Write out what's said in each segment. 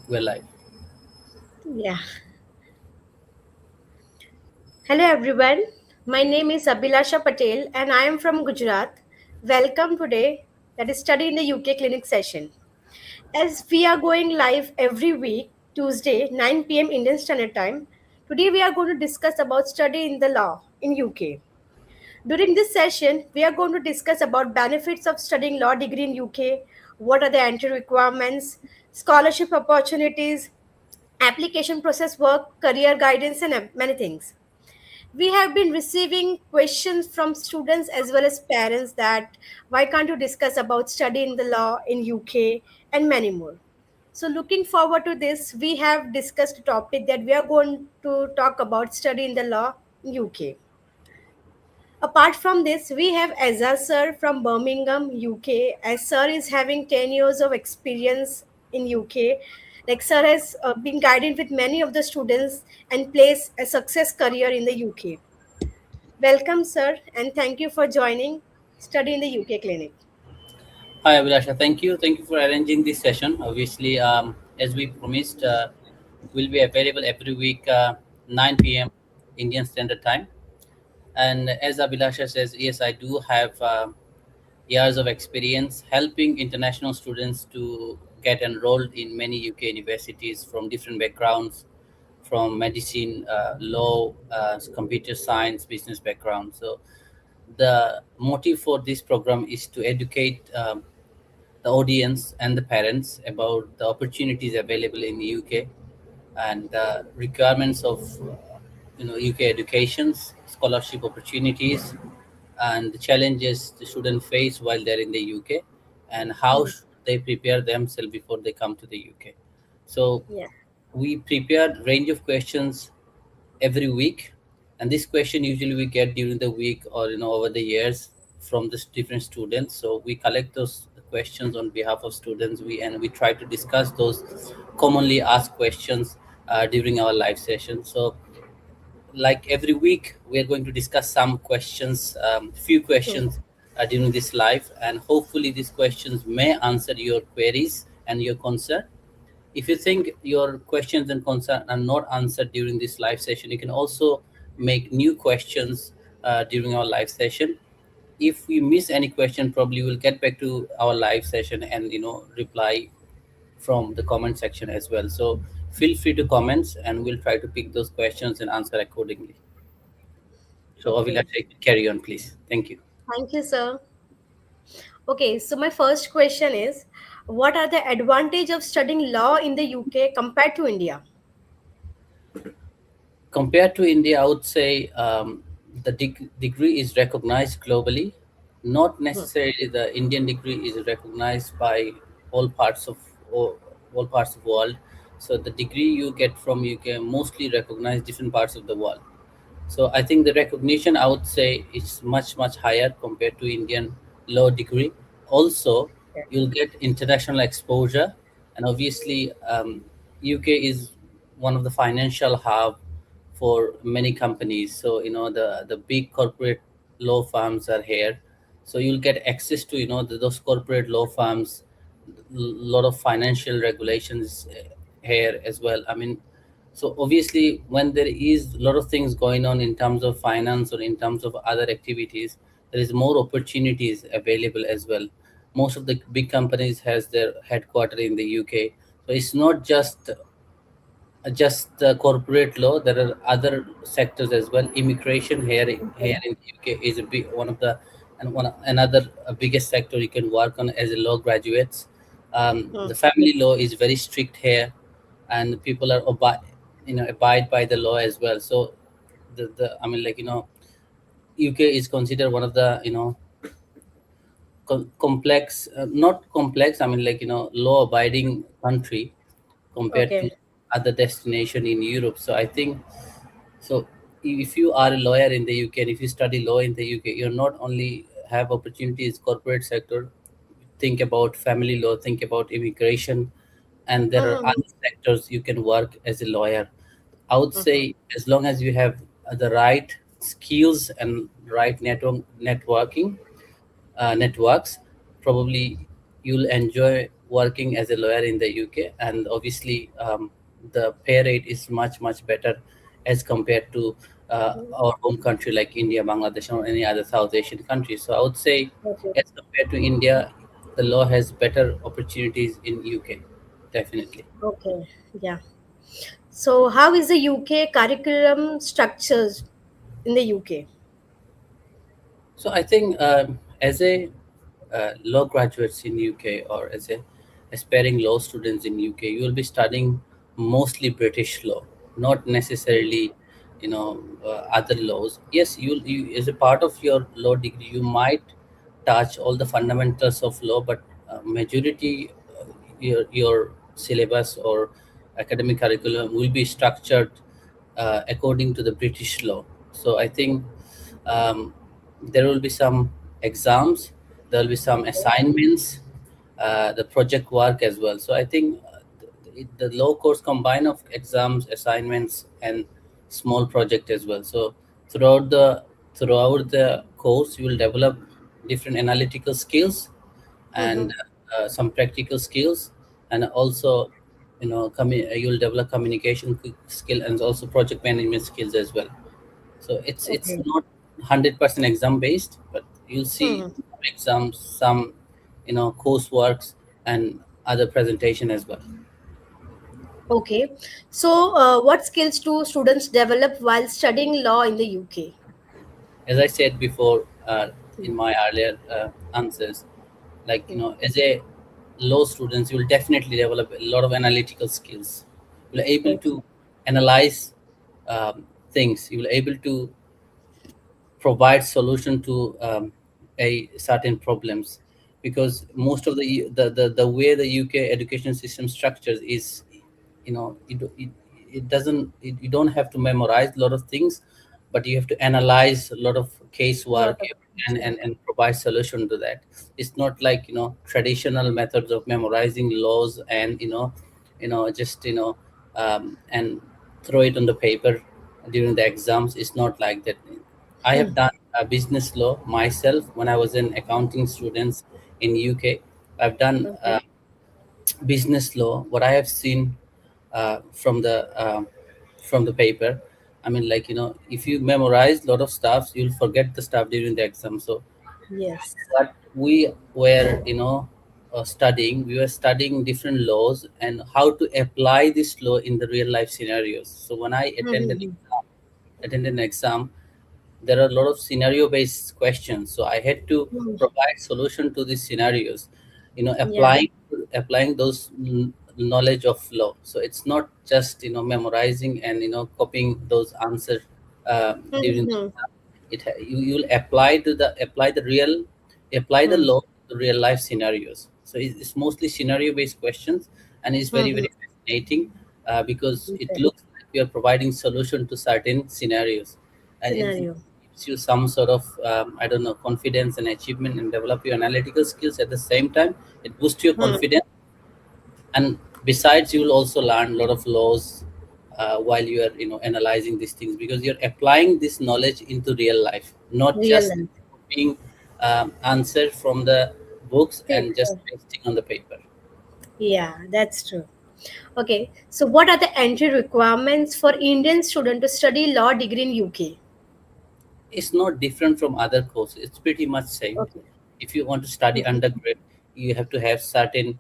We're live. Yeah. Hello everyone. My name is Abhilasha Patel and I am from Gujarat. Welcome today that is Study in the UK clinic session. As we are going live every week, Tuesday 9 p.m. Indian Standard Time, today we are going to discuss about study in the law in UK. During this session, we are going to discuss about benefits of studying law degree in UK, what are the entry requirements, scholarship opportunities, application process work, career guidance and many things. We have been receiving questions from students as well as parents that why can't you discuss about studying the law in UK and many more. So looking forward to this, we have discussed a topic that we are going to talk about studying the law in UK. Apart from this, we have Azhar sir from Birmingham, UK. As sir is having 10 years of experience in UK. Like sir has been guided with many of the students and placed a success career in the UK. Welcome, sir, and thank you for joining Study in the UK Clinic. Hi, Abhilasha. Thank you. Thank you for arranging this session. Obviously, as we promised, will be available every week, 9 p.m. Indian Standard Time. And as Abhilasha says, yes, I do have years of experience helping international students to get enrolled in many UK universities from different backgrounds, from medicine, law, computer science, business background. So the motive for this program is to educate the audience and the parents about the opportunities available in the UK and the requirements of UK educations, scholarship opportunities, and the challenges the students face while they're in the UK, and how Hmm. should they prepare themselves before they come to the UK. So Yeah. we prepared range of questions every week, and this question usually we get during the week or over the years from the different students. So we collect those questions on behalf of students, we try to discuss those commonly asked questions during our live session. So like every week we are going to discuss some questions, few Hmm. questions during this live, and hopefully these questions may answer your queries and your concern. If you think your questions and concerns are not answered during this live session, you can also make new questions during our live session. If we miss any question, probably we'll get back to our live session and reply from the comment section as well. So feel free to comments, and we'll try to pick those questions and answer accordingly. So I will Okay. carry on, please. Thank you. Thank you, sir. Okay, so my first question is what are the advantage of studying law in the UK compared to India? Compared to India, I would say the degree is recognized globally. Not Hmm. necessarily the Indian degree is recognized by all parts of all, all parts of the world. So the degree you get from UK mostly recognize different parts of the world. So I think the recognition, I would say, is much higher compared to Indian law degree. Also, Yeah. you'll get international exposure, and obviously, UK is one of the financial hub for many companies. So the big corporate law firms are here. So you'll get access to those corporate law firms, lot of financial regulations here as well. I mean, so obviously, when there is a lot of things going on in terms of finance or in terms of other activities, there is more opportunities available as well. Most of the big companies has their headquarter in the UK, so it's not just the corporate law. There are other sectors as well. Immigration here in the UK is a big one of the and one another biggest sector you can work on as a law graduates. Hmm. The family law is very strict here, and people are abide by the law as well. So the I mean, like UK is considered one of the complex, not complex, I mean, like law abiding country compared to Okay. other destination in Europe. So I think, so if you are a lawyer in the UK and if you study law in the UK, you're not only have opportunities corporate sector, think about family law, think about immigration, and there are Hmm. other sectors you can work as a lawyer. I would Hmm. say as long as you have the right skills and right networking networks, probably you'll enjoy working as a lawyer in the UK, and obviously the pay rate is much better as compared to our home country like India, Bangladesh, or any other South Asian country. So I would say, Okay. as compared to India, the law has better opportunities in UK, definitely. Okay. Yeah. So, how is the UK curriculum structured in the UK? So I think as a law graduates in UK, or as a aspiring law students in UK, you will be studying mostly British law, not necessarily, other laws. Yes, you as a part of your law degree, you might touch all the fundamentals of law, but majority your syllabus or academic curriculum will be structured according to the British law. So I think um, there will be some exams, there will be some assignments, the project work as well. So I think the low course combine of exams, assignments, and small project as well. So throughout the course, you will develop different analytical skills Mm-hmm. and some practical skills, and also you'll develop communication skill and also project management skills as well. So it's Okay. not 100% exam based, but you'll see Hmm. some exams, some courseworks, and other presentation as well. Okay. So, what skills do students develop while studying law in the UK? As I said before, in my earlier answers, like as a law students, you will definitely develop a lot of analytical skills. You'll able Okay. to analyze things. You will able to provide solution to a certain problems, because most of the way the UK education system structures is, it doesn't you don't have to memorize a lot of things, but you have to analyze a lot of casework Lot of and, yeah. and provide solution to that. It's not like traditional methods of memorizing laws and just and throw it on the paper during the exams. It's not like that. I Hmm. have done business law myself when I was an accounting student in UK. I've done Okay. business law. What I have seen from the paper, I mean, like if you memorize a lot of stuff, you'll forget the stuff during the exam. So Yes. what we were studying, we were studying different laws and how to apply this law in the real life scenarios. So when I Mm-hmm. attended an exam, there are a lot of scenario based questions, so I had to Hmm. provide solution to these scenarios, Yeah. applying those knowledge of law. So it's not just memorizing and copying those answers during the Mm-hmm. exam. You'll apply the real, apply the Hmm. law to real life scenarios. So it's mostly scenario based questions, and it's Hmm. very fascinating because it Okay. looks like we are providing solution to certain scenarios, and it Scenario. gives you some sort of I don't know, confidence and achievement, and develop your analytical skills at the same time. It boosts your Hmm. confidence, and besides you will also learn a lot of laws while you are analyzing these things, because you're applying this knowledge into real life, not Real just life. being answered from the books and just Paper. pasting on the paper. Yeah, that's true. Okay. So, what are the entry requirements for Indian student to study law degree in UK? It's not different from other courses, it's pretty much same. Okay. If you want to study Mhm. undergrad, you have to have certain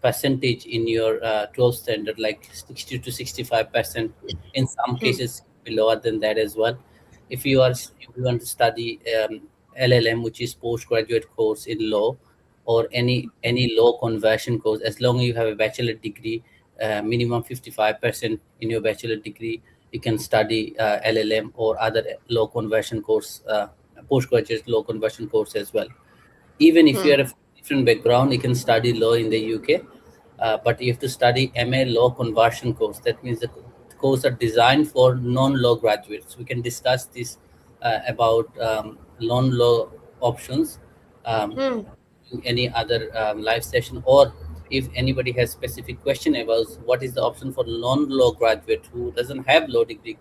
percentage in your 12th standard, like 60 to 65%. In some Hmm. cases lower than that as well. If you want to study LLM, which is postgraduate course in law, or any law conversion course, as long as you have a bachelor degree, minimum 55% in your bachelor degree, you can study LLM or other law conversion course, postgraduate law conversion course as well. Even if you Hmm. are a different background, you can study law in the UK, but you have to study MA law conversion course. That means the course are designed for non-law graduates. We can discuss this about non-law options Hmm. in any other live session, or if anybody has specific question about what is the option for non-law graduate who doesn't have law degree,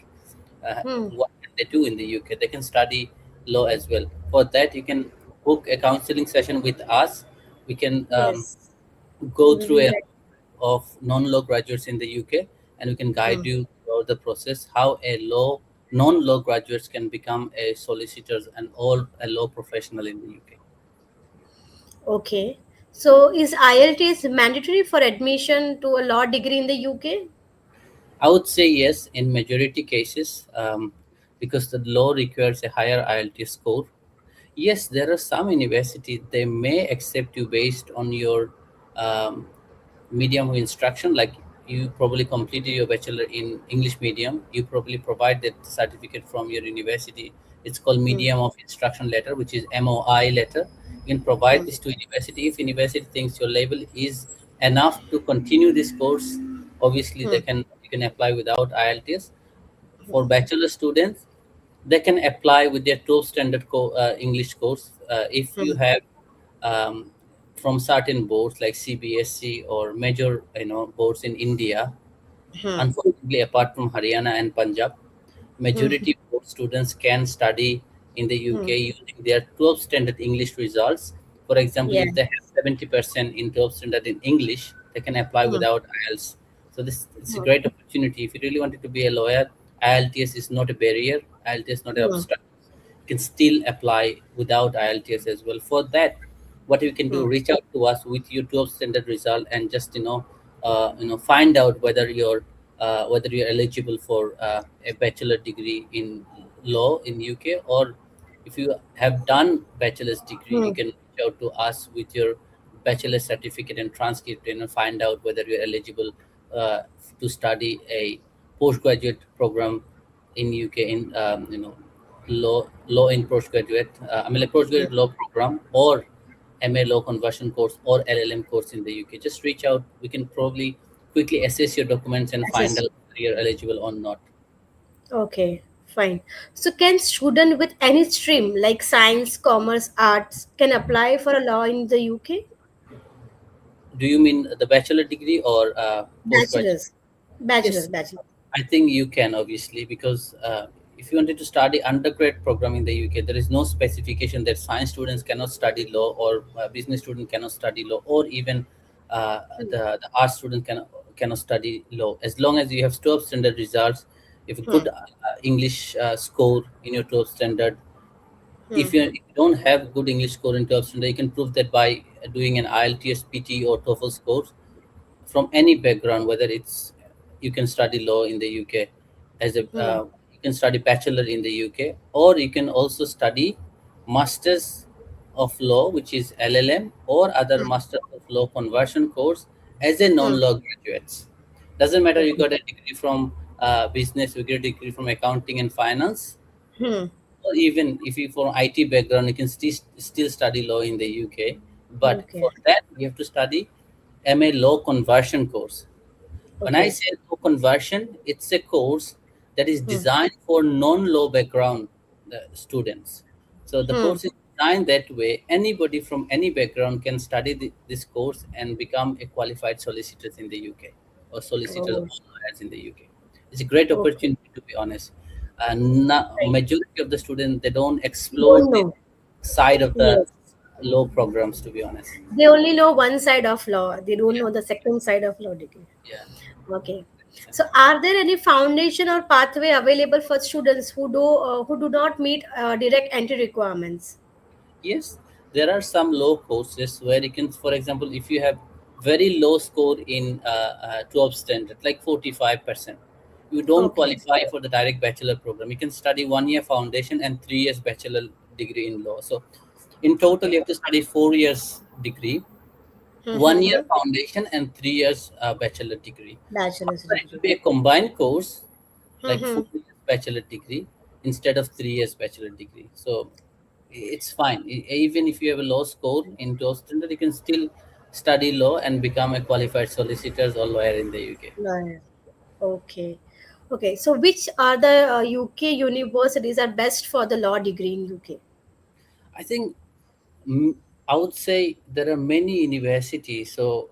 Hmm. what can they do in the UK? They can study law as well. For that, you can book a counseling session with us. We can Yes. go through a Right. of non-law graduates in the UK, and we can guide Hmm. you throughout the process how a non-law graduates can become a solicitors and all a law professional in the UK. Okay. So is IELTS mandatory for admission to a law degree in the UK? I would say yes in majority cases, because the law requires a higher IELTS score. Yes, there are some universities they may accept you based on your um, medium of instruction. Like you probably completed your bachelor in English medium, you probably provide that certificate from your university. It's called Hmm. medium of instruction letter, which is MOI letter. You can provide Hmm. this to university. If university thinks your level is enough to continue this course, obviously Hmm. they can you can apply without IELTS. For Hmm. bachelor students, they can apply with their 12 standard English course. If you Hmm. have um, from certain boards like CBSC or major boards in India. Hmm. Unfortunately, apart from Haryana and Punjab, Hmm. majority of students can study in the Hmm. UK using their 12 standard English results. For example, Yeah. if they have 70% in 12 standard in English, they can apply Hmm. without IELTS. So this it's a Hmm. great opportunity. If you really wanted to be a lawyer, IELTS is not a barrier. IELTS is not an Hmm. obstacle. You can still apply without IELTS as well. For that, what you can Hmm. do, reach out to us with your 12 standard result and just find out whether you're eligible for a bachelor degree in law in UK, or if you have done bachelor's degree, you Hmm. can reach out to us with your bachelor's certificate and transcript and find out whether you're eligible to study a postgraduate program in UK in law in postgraduate. I mean, a Hmm. postgraduate law program or MA law conversion course or LLM course in the UK. Just reach out. We can probably quickly assess your documents and find Assist. out whether you're eligible or not. Okay. Fine. So can student with any stream like science, commerce, arts can apply for a law in the UK? Do you mean the bachelor degree or postgraduate? Bachelor's. Bachelor's. Yes, Bachelor. I think you can obviously, because if you wanted to study undergrad program in the UK, there is no specification that science students cannot study law or business student cannot study law, or even Hmm. the art student cannot study law. As long as you have 12 standard results, if a Hmm. good English score in your 12 standard, Hmm. if you don't have good English score in 12 standard, you can prove that by doing an IELTS, PT, or TOEFL score from any background, whether it's you can study law in the UK as a Hmm. you can study bachelor in the UK, or you can also study masters of law, which is LLM, or other Hmm. master of law conversion course as a Hmm. non-law graduates. Doesn't matter you Okay. got a degree from business, you get a degree from accounting and finance, Hmm. or even if you from IT background, you can still study law in the UK. But Okay. for that, you have to study MA law conversion course. When I Okay. say law conversion, it's a course that is Hmm. designed for non-law background students. So the Hmm. course is designed that way. Anybody from any background can study this course and become a qualified solicitor in the UK, or solicitors or Oh. lawyers in the UK. It's a great Okay. opportunity, to be honest. Right. Majority of the students, they don't explore Don't the know. side of the Yes. law programs, to be honest. They only know one side of law. They don't know the second side of law degree. Yeah. Okay. So, are there any foundation or pathway available for students who do not meet direct entry requirements? Yes, there are some low courses where you can, for example, if you have very low score in 12 standard, like 45%, you don't Okay. qualify for the direct bachelor program. You can study 1 year foundation and 3 years bachelor degree in law. So, in total, you have to study 4 years degree, 1 year Mm-hmm. foundation, and 3 years bachelor degree. Bachelor's However, it will degree. be a combined course, like Mm-hmm. 4 years bachelor degree instead of 3 years bachelor degree. So it's fine. Even if you have a low score in 12 standard, you can still study law and become a qualified solicitor or lawyer in the UK. Right. Okay. Okay. So, which are the UK universities are best for the law degree in UK? I think mm, I would say there are many universities so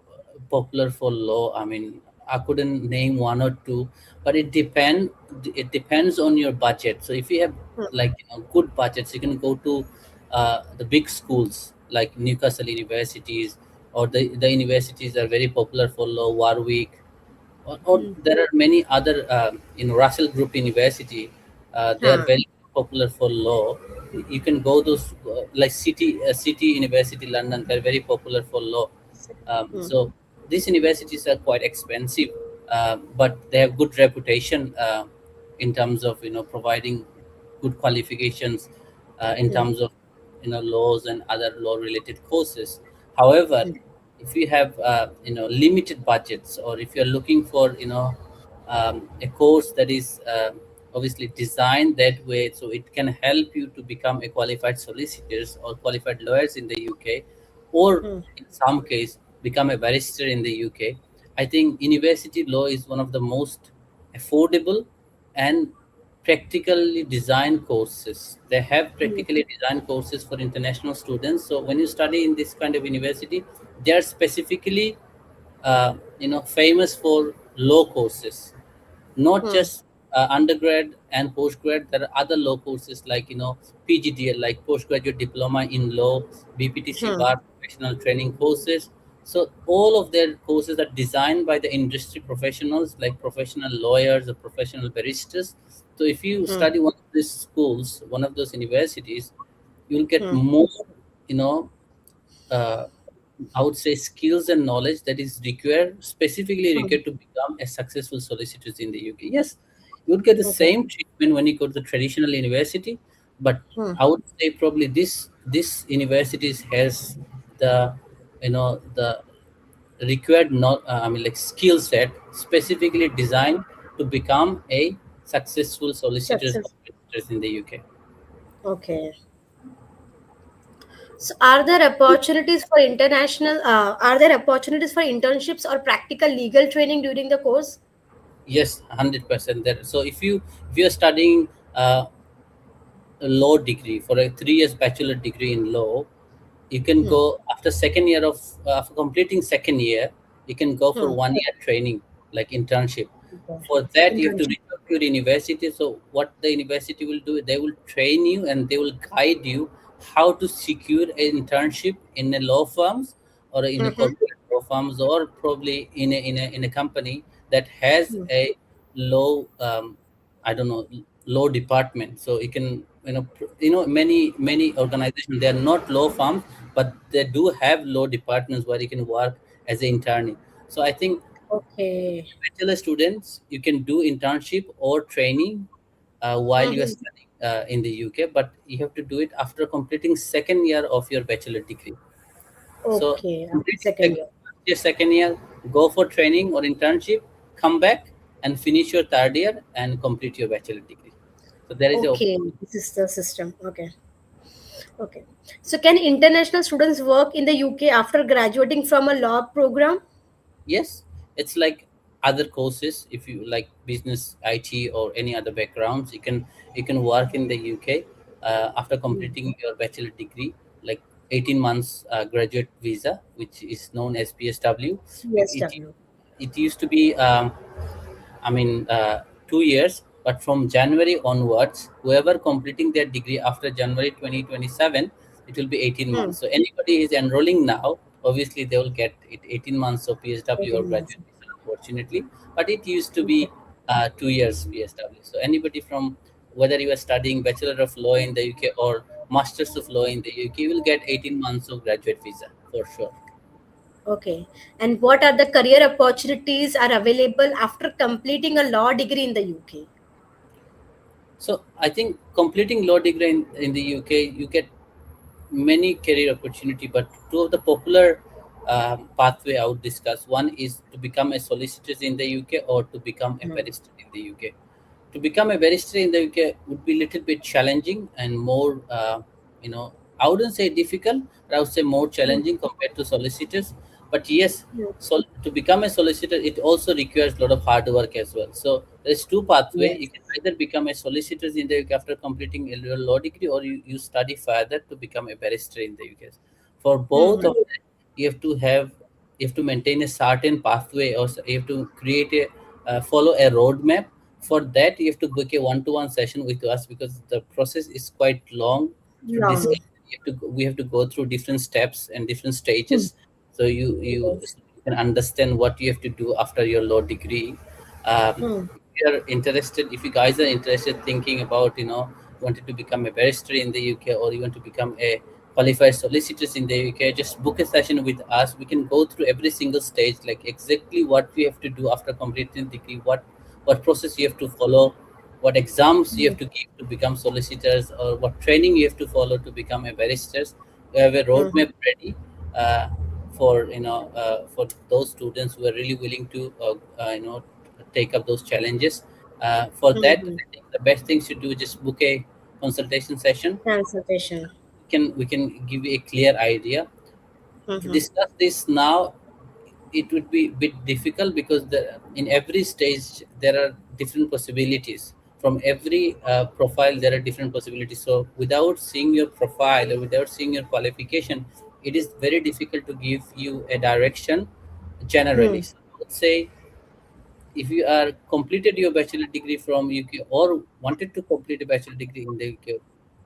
popular for law. I mean, I couldn't name one or two, but It depends on your budget. So if you have Hmm. like good budgets, you can go to the big schools like Newcastle universities, or the universities are very popular for law, Warwick, or Hmm. there are many other in Russell Group University. They are Huh. very popular for law. You can go those like City University London. They're very popular for law. Hmm. So these universities are quite expensive, but they have good reputation in terms of providing good qualifications in Hmm. terms of laws and other law related courses. However, Hmm. if you have limited budgets, or if you're looking for a course that is obviously designed that way so it can help you to become a qualified solicitors or qualified lawyers in the UK, or Hmm. in some case become a barrister in the UK, I think university law is one of the most affordable and practically designed courses. They have Hmm. practically designed courses for international students. So when you study in this kind of university, they are specifically famous for law courses, not Hmm. just undergrad and postgrad. There are other law courses like PGDL, like postgraduate diploma in law, BPTC Hmm. bar professional training courses. So all of their courses are designed by the industry professionals, like professional lawyers or professional barristers. So if you Hmm. study one of these schools, one of those universities, you'll get Hmm. more you know uh, I would say skills and knowledge that is required, specifically Hmm. required to become a successful solicitor in the UK. Yes, you would get the Okay. same treatment when you go to the traditional university, but Hmm. I would say probably this universities has the the required not I mean like skill set specifically designed to become a successful solicitors or Success. solicitors in the UK. Okay. So, are there opportunities for international? Are there opportunities for internships or practical legal training during the course? Yes, 100% there. So if you are studying a law degree for a 3 years bachelor degree in law, you can Hmm. go after second year of after completing second year, you can go for Hmm. 1 year training like internship. Okay. For that you have to Internship. reach out to your university. So what the university will do, they will train you and they will guide you how to secure an internship in a law firms or in a Mm-hmm. corporate law firms, or probably in a company that has Hmm. a law I don't know, law department. So you can many organizations, they are not law firms, but they do have law departments where you can work as an intern. So I think Okay. bachelor students, you can do internship or training while you are Mm-hmm. studying in the UK, but you have to do it after completing second year of your bachelor degree. So Okay. After complete second year. your second year, go for training or internship, come back and finish your third year and complete your bachelor degree. So there is a Okay. This is the system. Okay. Okay. So, can international students work in the UK after graduating from a law program? yes, it's like other courses. If you like business, IT, or any other backgrounds, you can work in the UK after Hmm. completing your bachelor degree, like 18 months graduate visa, which is known as PSW. It, CSW. it used to be I mean, 2 years, but from January onwards, whoever completing their degree after January 2027, it will be 18 Hmm. months. So anybody is enrolling now, obviously they will get it 18 months of PSW or 18 months. graduate visa, unfortunately. But it used to Okay. be 2 years PSW. So anybody from whether you are studying Bachelor of Law in the UK or Masters of Law in the UK will get 18 months of graduate visa for sure. Okay. And what are the career opportunities are available after completing a law degree in the UK? So I think completing law degree in the UK, you get many career opportunity, but two of the popular pathway I would discuss. One is to become a solicitor in the UK or to become a Hmm. barrister in the UK. To become a barrister in the UK would be a little bit challenging and more, I wouldn't say difficult, but I would say more Hmm. challenging compared to solicitors. But yes, Hmm. so to become a solicitor, it also requires a lot of hard work as well. So there's two pathway. You Yes. can either become a solicitor in the UK after completing your law degree, or you study further to become a barrister in the UK. For both Hmm. of them, you have to maintain a certain pathway, or you have to create a follow a roadmap. For that you have to book a one-to-one session with us, because the process is quite long to Long. discuss. We have to go through different steps and different Hmm. stages. so Yes. you can understand what you have to do after your law degree. Hmm. If you're interested, if you guys are interested thinking about, wanted to become a barrister in the UK, or you want to become a qualified solicitors in the UK, just book a session with us. We can go through every single stage, like exactly what we have to do after completing the degree, what process you have to follow, what exams you Hmm. have to give to become solicitors, or what training you have to follow to become a barrister. We have a Hmm. roadmap ready uh, for those students who are really willing to take up those challenges. For that, Hmm. I think the best thing to do is just book a consultation session. Consultation. We can give you a clear idea. To Hmm. discuss this now, it would be a bit difficult, because in every stage there are different possibilities. From every profile there are different possibilities, so without seeing your profile or without seeing your qualification, it is very difficult to give you a direction generally. Hmm. So I would say, if you are completed your bachelor degree from UK, or wanted to complete a bachelor degree in the UK,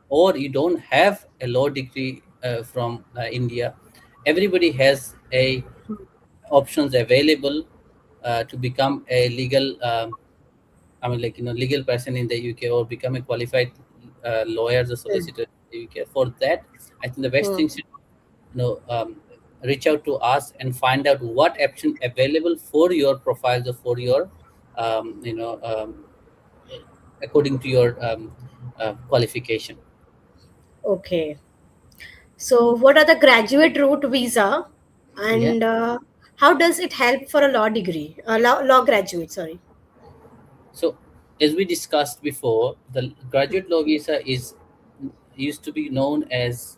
or you don't have a law degree from India, everybody has a options available to become a legal legal person in the UK, or become a qualified lawyers or Hmm. solicitor in the UK. For that, I think the best Hmm. thing is, reach out to us and find out what option available for your profiles, or for your um, you know according to your qualification. Okay. So, what are the graduate route visa, Yeah. and how does it help for a law degree, law graduate? Sorry. So, as we discussed before, the graduate law visa is used to be known as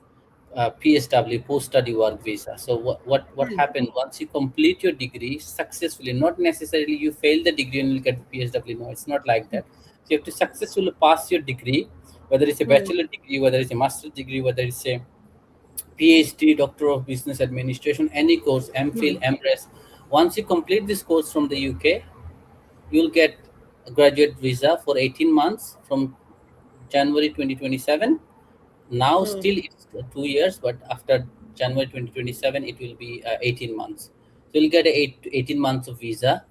PSW, post study work visa. So, what Hmm. happened once you complete your degree successfully? Not necessarily you fail the degree and you get the PSW. No, it's not like that. So, you have to successfully pass your degree, whether it's a Hmm. bachelor degree, whether it's a master's degree, whether it's a PhD, Doctor of Business Administration, any course, Hmm. MPhil, MRes. Once you complete this course from the UK, you'll get a graduate visa for 18 months from January 2027. Now, Hmm. still it's 2 years, but after January 2027, it will be 18 months. So you'll get 18 months of visa.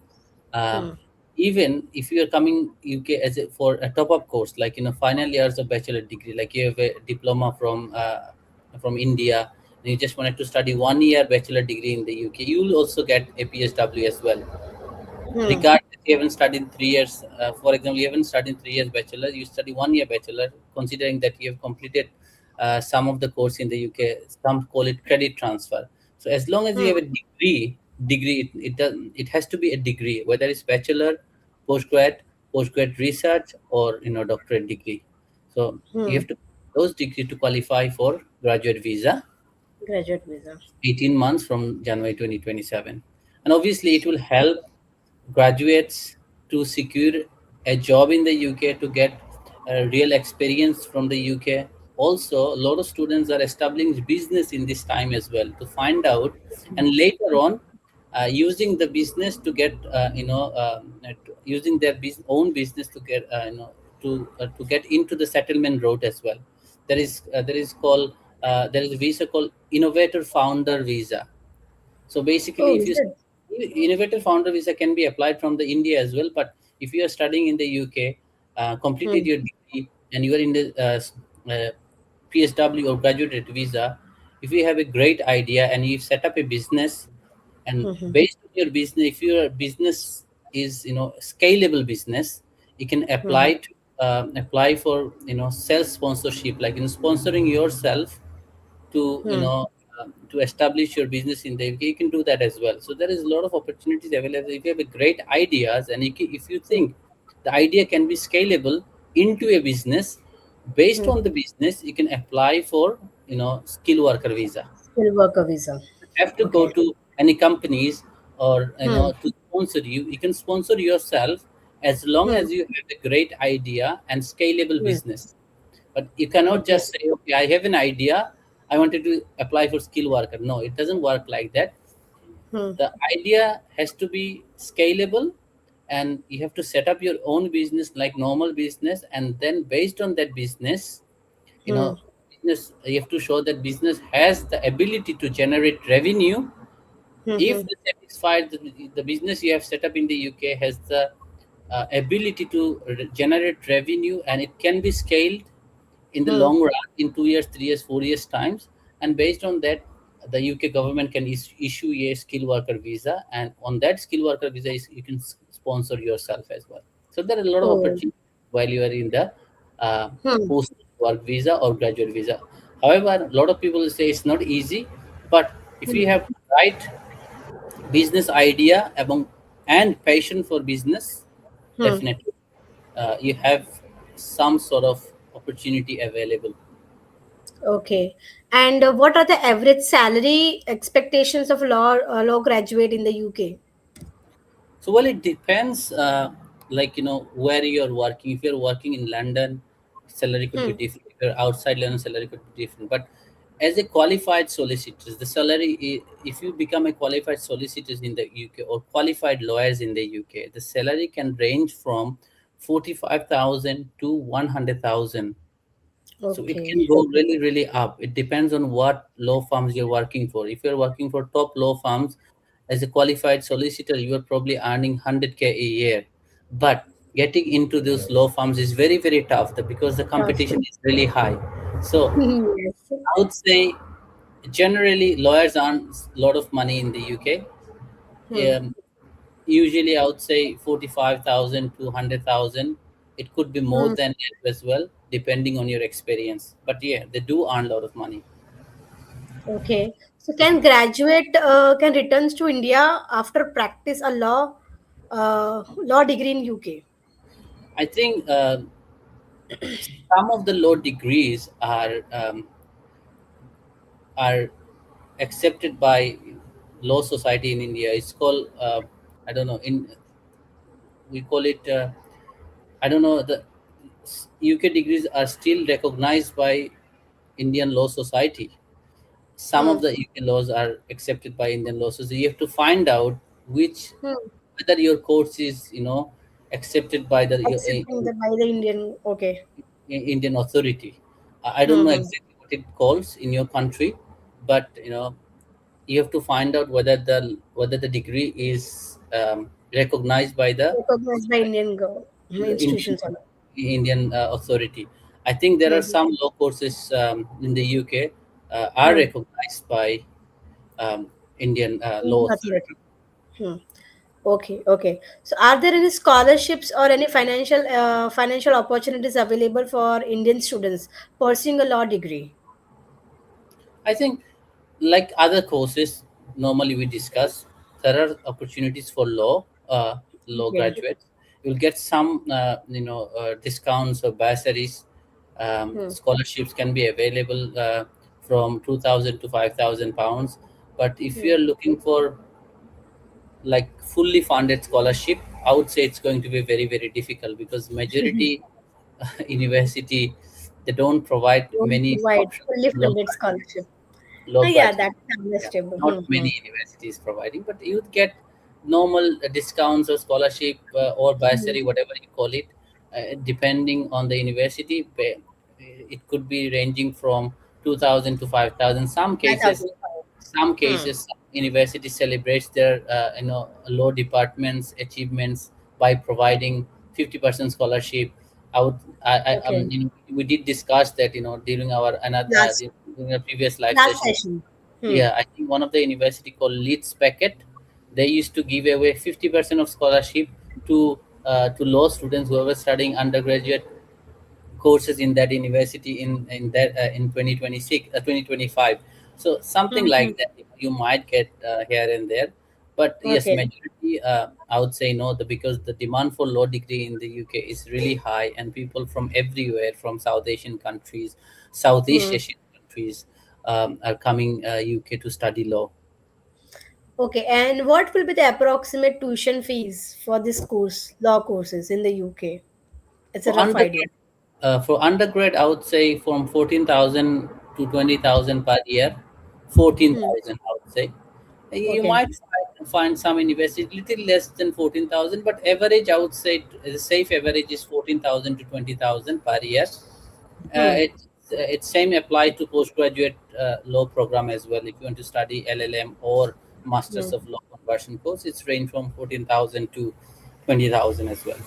Uh, Hmm. Even if you are coming UK as for a top-up course, like final years of bachelor degree, like you have a diploma from India, and you just wanted to study 1 year bachelor degree in the UK, you will also get a PSW as well, Hmm. regardless you haven't studied 3 years. For example, you haven't studied 3 years bachelor, you study 1 year bachelor, considering that you have completed some of the course in the UK. Some call it credit transfer. So as long as you Hmm. have a degree, it has to be a degree, whether it's bachelor, postgrad research, or doctorate degree. So you Hmm. have to those degree to qualify for graduate visa, Graduate visa. 18 months from January 2027. And obviously, it will help graduates to secure a job in the UK, to get real experience from the UK. Also, a lot of students are establishing business in this time as well, to find out, and later on, using the business to get, using their own business to get, to get into the settlement route as well. There is a visa called innovator founder visa. So basically, Oh, if is you it? innovator founder visa can be applied from the India as well, but if you are studying in the UK, completed Hmm. your degree, and you are in the PSW or graduate visa, if you have a great idea and you set up a business, and Hmm. based on your business, if your business is scalable business, you can Hmm. apply for self sponsorship, like in sponsoring yourself to Hmm. to establish your business in the UK. You can do that as well. So there is a lot of opportunities available. If you have a great ideas, and if you Hmm. think the idea can be scalable into a business, based Hmm. on the business, you can apply for skill worker visa. Skill worker visa. Have to go Okay. to any companies, or Hmm. to sponsor you. You can sponsor yourself, as long Hmm. as you have a great idea and scalable Hmm. business. But you cannot Okay. just say, okay, I have an idea, I wanted to apply for skill worker. No, it doesn't work like that. Hmm. The idea has to be scalable, and you have to set up your own business like normal business, and then based on that business, you Hmm. know, business, you have to show that business has the ability to generate revenue, If Mm-hmm. the satisfied the business you have set up in the UK has the ability to generate revenue, and it can be scaled in the Hmm. long run in 2 years, 3 years, 4 years times, and based on that, the UK government can issue a skilled worker visa, and on that skilled worker visa you can sponsor yourself as well. So there are a lot of Oh. opportunities while you are in the uh, Hmm. post work visa or graduate visa. However, a lot of people say it's not easy, but if you Hmm. have right business idea among and passion for business, Hmm. definitely you have some sort of opportunity available. Okay. And what are the average salary expectations of law graduate in the UK? So, well, it depends, where you're working. If you're working in London, salary could be Hmm. different. If you're outside London, salary could be different. But as a qualified solicitor, the salary, if you become a qualified solicitor in the UK or qualified lawyers in the UK, the salary can range from 45,000 to 100,000. So it Okay. can go really, really up. It depends on what law firms you're working for. If you're working for top law firms as a qualified solicitor, you are probably earning 100K a year. But getting into those law firms is very, very tough because the Tough. competition is really high. So Yes. I would say generally lawyers earn a lot of money in the UK. Hmm. Usually, I would say 45,000 to 100,000. It could be more Hmm. than that as well, depending on your experience. But yeah, they do earn a lot of money. Okay. So can graduate can returns to India after practice a law degree in UK? I think some of the law degrees are accepted by law society in India. It's called I don't know, in we call it I don't know, the UK degrees are still recognized by Indian law society. Some Hmm. of the UK laws are accepted by Indian law. So you have to find out which Hmm. whether your course is accepted by the Accepting the by the Indian. Okay. Indian authority. I don't Hmm. know Hmm. exactly what it calls in your country, but you have to find out whether the degree is recognized by the Recognized by Indian Indian institutions. authority. I think there are Hmm. some law courses in the UK are Hmm. recognized by Indian law Indian authority. authority. Hmm. Okay, okay. So, are there any scholarships or any financial opportunities available for Indian students pursuing a law degree? I think, like other courses, normally we discuss, there are opportunities for law Okay. graduates. You'll get some, discounts or bursaries. Hmm. Scholarships can be available from 2,000 to 5,000 pounds. But if Hmm. you're looking for like fully funded scholarship, I would say it's going to be very, very difficult because majority university they don't provide Don't many provide options fully for funded scholarship. low Yeah, graduate. that's Yeah, understandable. not many universities providing, but you would get normal discounts or scholarship or Hmm. bursary, whatever you call it, depending on the university. It could be ranging from 2,000 to 5,000. Some cases 5,005. some Hmm. cases university celebrates their law department's achievements by providing 50% scholarship. Okay. We did discuss that during our another Last during a previous live last session. session. Hmm. Yeah, I think one of the university called Leeds Packet, they used to give away 50% of scholarship to law students who were studying undergraduate courses in that university in 2026 2025. So something Hmm. like that you might get here and there, but yes, Okay. majority I would say no, because the demand for law degree in the UK is really high, and people from everywhere, from South Asian countries, Southeast Hmm. Asian countries, are coming UK to study law. Okay. And what will be the approximate tuition fees for this law courses in the UK? It's a For rough idea. undergrad, I would say from 14,000 to 20,000 per year. Hmm. 14,000, I would say. You Okay. might find some university little less than 14,000, but average, I would say, the safe average is 14,000 to 20,000 per year. Hmm. It's same apply to postgraduate law program as well. If you want to study LLM or Masters Hmm. of Law conversion course. It's range from 14,000 to 20,000 as well.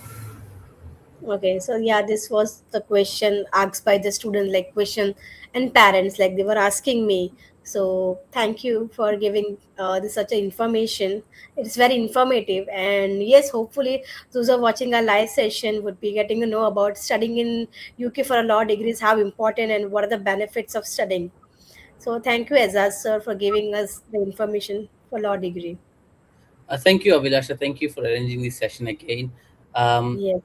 Okay, so yeah, this was the question asked by the student, like question and parents, like they were asking me. So thank you for giving this such a information. It's very informative, and yes, hopefully those who are watching our live session would be getting to know about studying in UK for a law degrees, how important and what are the benefits of studying. So thank you, Azaz sir, for giving us the information for law degree. Thank you, Abhilasha. Thank you for arranging this session again. Um, Yes.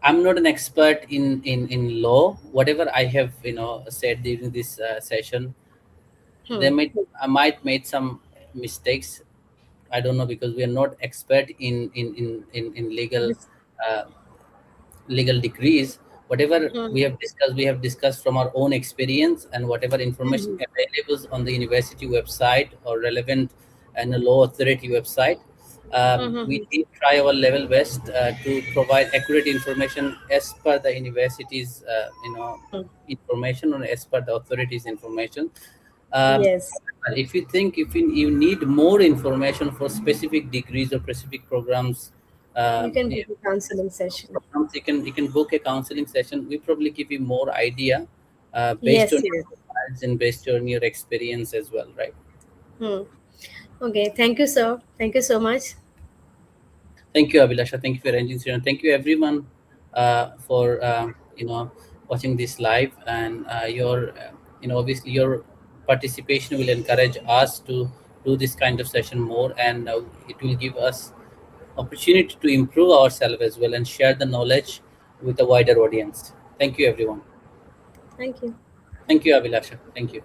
I'm not an expert in law. Whatever I have said during this session, Hmm. they might I might made some mistakes. I don't know, because we are not expert in This. uh, legal degrees. Whatever Hmm. we have discussed from our own experience, and whatever information Hmm. available on the university website or relevant and the law authority website. We Hmm. did try our level best to provide accurate information as per the university's Hmm. information, or as per the authorities information. um, Yes. if you think, if you need more information for specific degrees or specific programs, You can yeah, book a counseling session. programs, you can book a counseling session. We probably give you more idea based Yes, on your yes. profiles and based on your experience as well, right? Hmm. Okay. Thank you, sir. Thank you so much. Thank you, Abhilasha. Thank you for arranging this. Thank you, everyone, for watching this live, and obviously your participation will encourage us to do this kind of session more, and it will give us opportunity to improve ourselves as well and share the knowledge with a wider audience. Thank you, everyone. Thank you. Thank you, Abhilasha. Thank you.